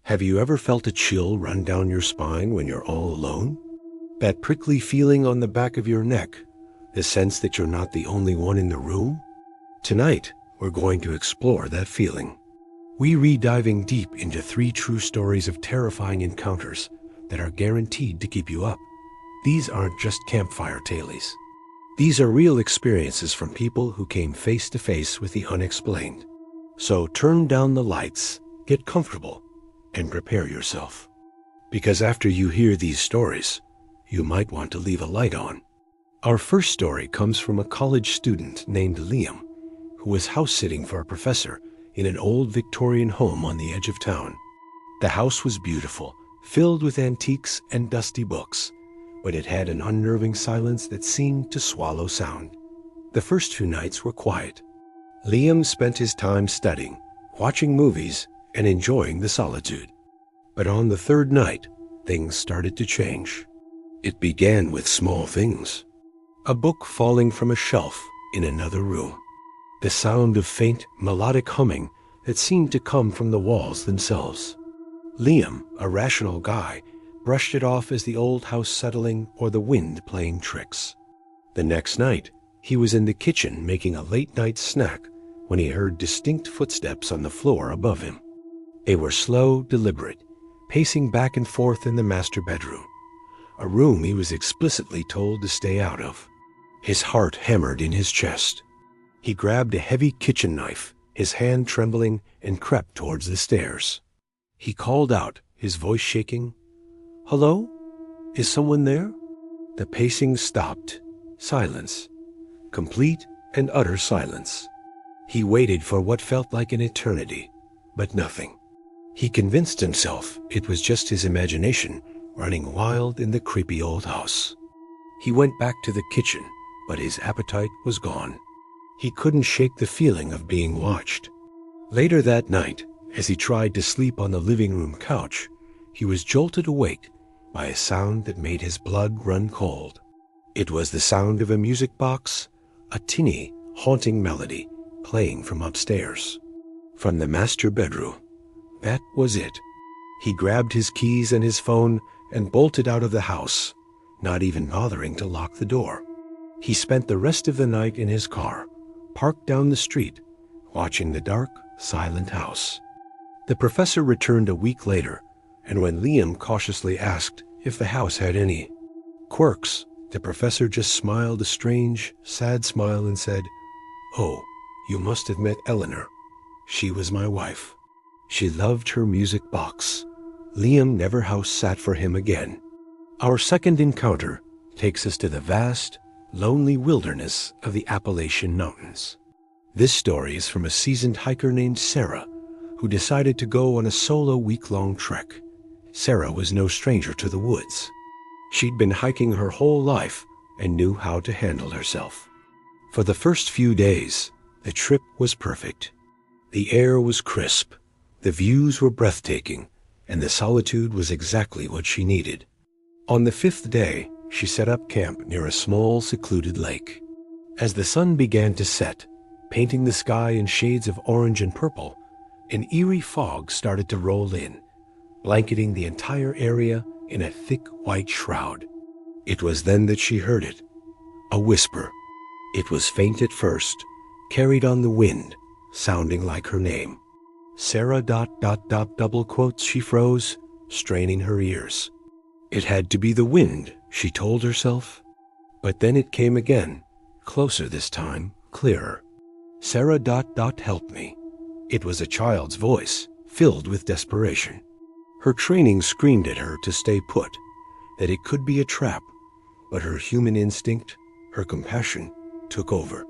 Have you ever felt a chill run down your spine when you're all alone? That prickly feeling on the back of your neck, the sense that you're not the only one in the room? Tonight, we're going to explore that feeling. We're diving deep into 3 true stories of terrifying encounters that are guaranteed to keep you up. These aren't just campfire tales. These are real experiences from people who came face to face with the unexplained. So turn down the lights, get comfortable, and prepare yourself. Because after you hear these stories, you might want to leave a light on. Our first story comes from a college student named Liam, who was house-sitting for a professor in an old Victorian home on the edge of town. The house was beautiful, filled with antiques and dusty books, but it had an unnerving silence that seemed to swallow sound. The first few nights were quiet. Liam spent his time studying, watching movies, and enjoying the solitude. But on the 3rd night, things started to change. It began with small things. A book falling from a shelf in another room. The sound of faint, melodic humming that seemed to come from the walls themselves. Liam, a rational guy, brushed it off as the old house settling or the wind playing tricks. The next night, he was in the kitchen making a late-night snack when he heard distinct footsteps on the floor above him. They were slow, deliberate, pacing back and forth in the master bedroom, a room he was explicitly told to stay out of. His heart hammered in his chest. He grabbed a heavy kitchen knife, his hand trembling, and crept towards the stairs. He called out, his voice shaking, "Hello? Is someone there?" The pacing stopped. Silence. Complete and utter silence. He waited for what felt like an eternity, but nothing. He convinced himself it was just his imagination running wild in the creepy old house. He went back to the kitchen, but his appetite was gone. He couldn't shake the feeling of being watched. Later that night, as he tried to sleep on the living room couch, he was jolted awake by a sound that made his blood run cold. It was the sound of a music box, a tinny, haunting melody playing from upstairs. From the master bedroom. That was it. He grabbed his keys and his phone and bolted out of the house, not even bothering to lock the door. He spent the rest of the night in his car, parked down the street, watching the dark, silent house. The professor returned a week later, and when Liam cautiously asked if the house had any quirks, the professor just smiled a strange, sad smile and said, "Oh, you must have met Eleanor. She was my wife. She loved her music box." Liam never house sat for him again. Our second encounter takes us to the vast, lonely wilderness of the Appalachian Mountains. This story is from a seasoned hiker named Sarah, who decided to go on a solo week-long trek. Sarah was no stranger to the woods. She'd been hiking her whole life and knew how to handle herself. For the first few days, the trip was perfect. The air was crisp, the views were breathtaking, and the solitude was exactly what she needed. On the 5th day, she set up camp near a small, secluded lake. As the sun began to set, painting the sky in shades of orange and purple, an eerie fog started to roll in, blanketing the entire area in a thick white shroud. It was then that she heard it, a whisper. It was faint at first, carried on the wind, sounding like her name. Sarah ... double quotes, she froze, straining her ears. It had to be the wind, she told herself. But then it came again, closer this time, clearer. Sarah ... help me. It was a child's voice, filled with desperation. Her training screamed at her to stay put, that it could be a trap, but her human instinct, her compassion, took over.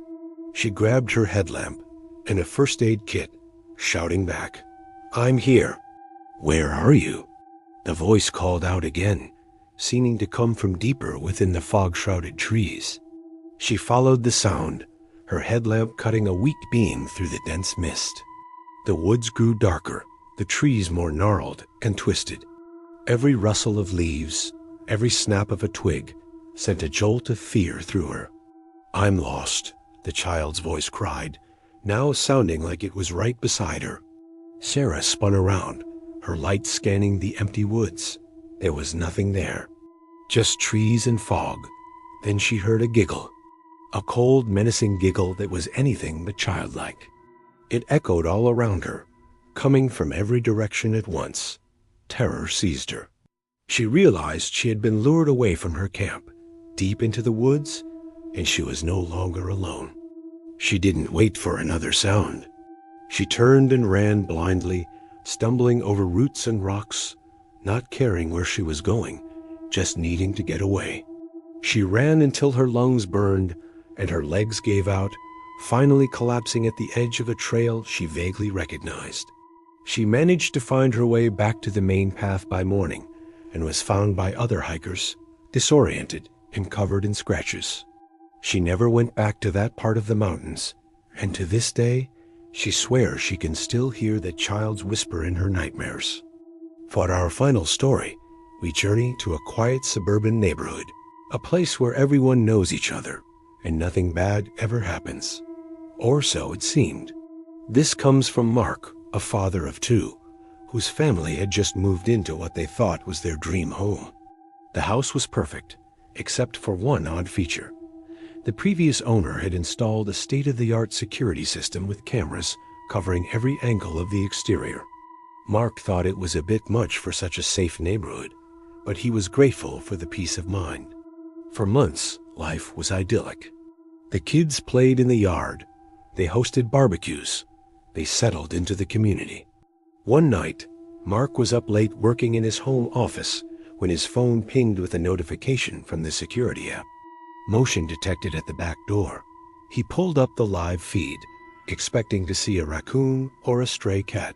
She grabbed her headlamp and a first aid kit, shouting back, "I'm here." "Where are you?" The voice called out again, seeming to come from deeper within the fog-shrouded trees. She followed the sound, her headlamp cutting a weak beam through the dense mist. The woods grew darker, the trees more gnarled and twisted. Every rustle of leaves, every snap of a twig, sent a jolt of fear through her. "I'm lost," the child's voice cried, now sounding like it was right beside her. Sarah spun around, her light scanning the empty woods. There was nothing there, just trees and fog. Then she heard a giggle, a cold, menacing giggle that was anything but childlike. It echoed all around her, coming from every direction at once. Terror seized her. She realized she had been lured away from her camp, deep into the woods, and she was no longer alone. She didn't wait for another sound. She turned and ran blindly, stumbling over roots and rocks, not caring where she was going, just needing to get away. She ran until her lungs burned and her legs gave out, finally collapsing at the edge of a trail she vaguely recognized. She managed to find her way back to the main path by morning and was found by other hikers, disoriented and covered in scratches. She never went back to that part of the mountains, and to this day, she swears she can still hear that child's whisper in her nightmares. For our final story, we journey to a quiet suburban neighborhood, a place where everyone knows each other and nothing bad ever happens. Or so it seemed. This comes from Mark, a father of two, whose family had just moved into what they thought was their dream home. The house was perfect, except for one odd feature. The previous owner had installed a state-of-the-art security system with cameras covering every angle of the exterior. Mark thought it was a bit much for such a safe neighborhood, but he was grateful for the peace of mind. For months, life was idyllic. The kids played in the yard. They hosted barbecues. They settled into the community. One night, Mark was up late working in his home office when his phone pinged with a notification from the security app. Motion detected at the back door. He pulled up the live feed, expecting to see a raccoon or a stray cat.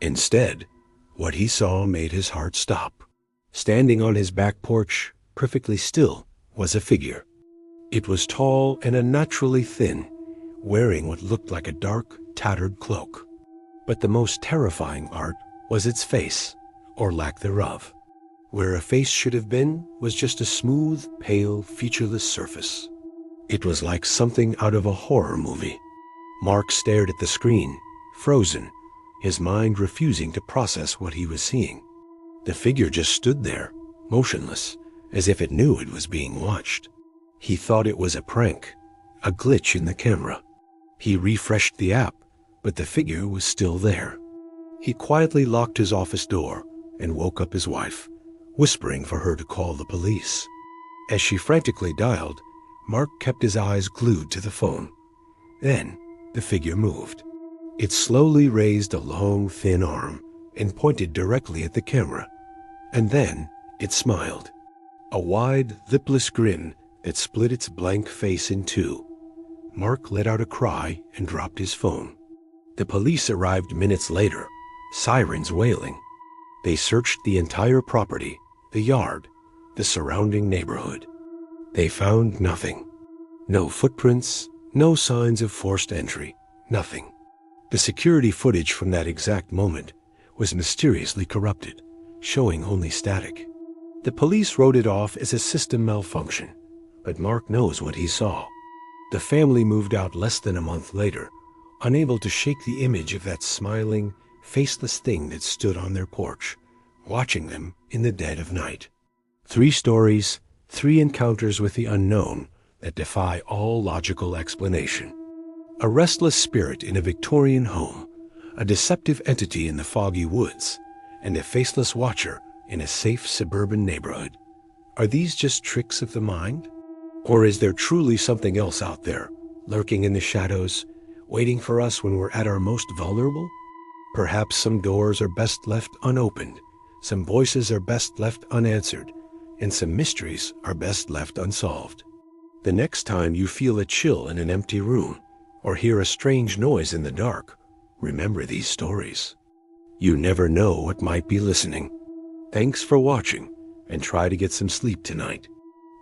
Instead, what he saw made his heart stop. Standing on his back porch, perfectly still, was a figure. It was tall and unnaturally thin, wearing what looked like a dark, tattered cloak. But the most terrifying part was its face, or lack thereof. Where a face should have been was just a smooth, pale, featureless surface. It was like something out of a horror movie. Mark stared at the screen, frozen, his mind refusing to process what he was seeing. The figure just stood there, motionless, as if it knew it was being watched. He thought it was a prank, a glitch in the camera. He refreshed the app, but the figure was still there. He quietly locked his office door and woke up his wife, whispering for her to call the police. As she frantically dialed, Mark kept his eyes glued to the phone. Then, the figure moved. It slowly raised a long, thin arm and pointed directly at the camera. And then, it smiled. A wide, lipless grin that split its blank face in two. Mark let out a cry and dropped his phone. The police arrived minutes later, sirens wailing. They searched the entire property, the yard, the surrounding neighborhood. They found nothing. No footprints, no signs of forced entry, nothing. The security footage from that exact moment was mysteriously corrupted, showing only static. The police wrote it off as a system malfunction, but Mark knows what he saw. The family moved out less than a month later, unable to shake the image of that smiling, faceless thing that stood on their porch, watching them in the dead of night. 3 stories, 3 encounters with the unknown that defy all logical explanation. A restless spirit in a Victorian home, a deceptive entity in the foggy woods, and a faceless watcher in a safe suburban neighborhood. Are these just tricks of the mind? Or is there truly something else out there, lurking in the shadows, waiting for us when we're at our most vulnerable? Perhaps some doors are best left unopened, some voices are best left unanswered, and some mysteries are best left unsolved. The next time you feel a chill in an empty room, or hear a strange noise in the dark, remember these stories. You never know what might be listening. Thanks for watching, and try to get some sleep tonight.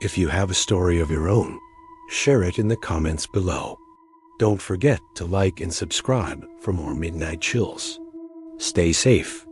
If you have a story of your own, share it in the comments below. Don't forget to like and subscribe for more Midnight Chills. Stay safe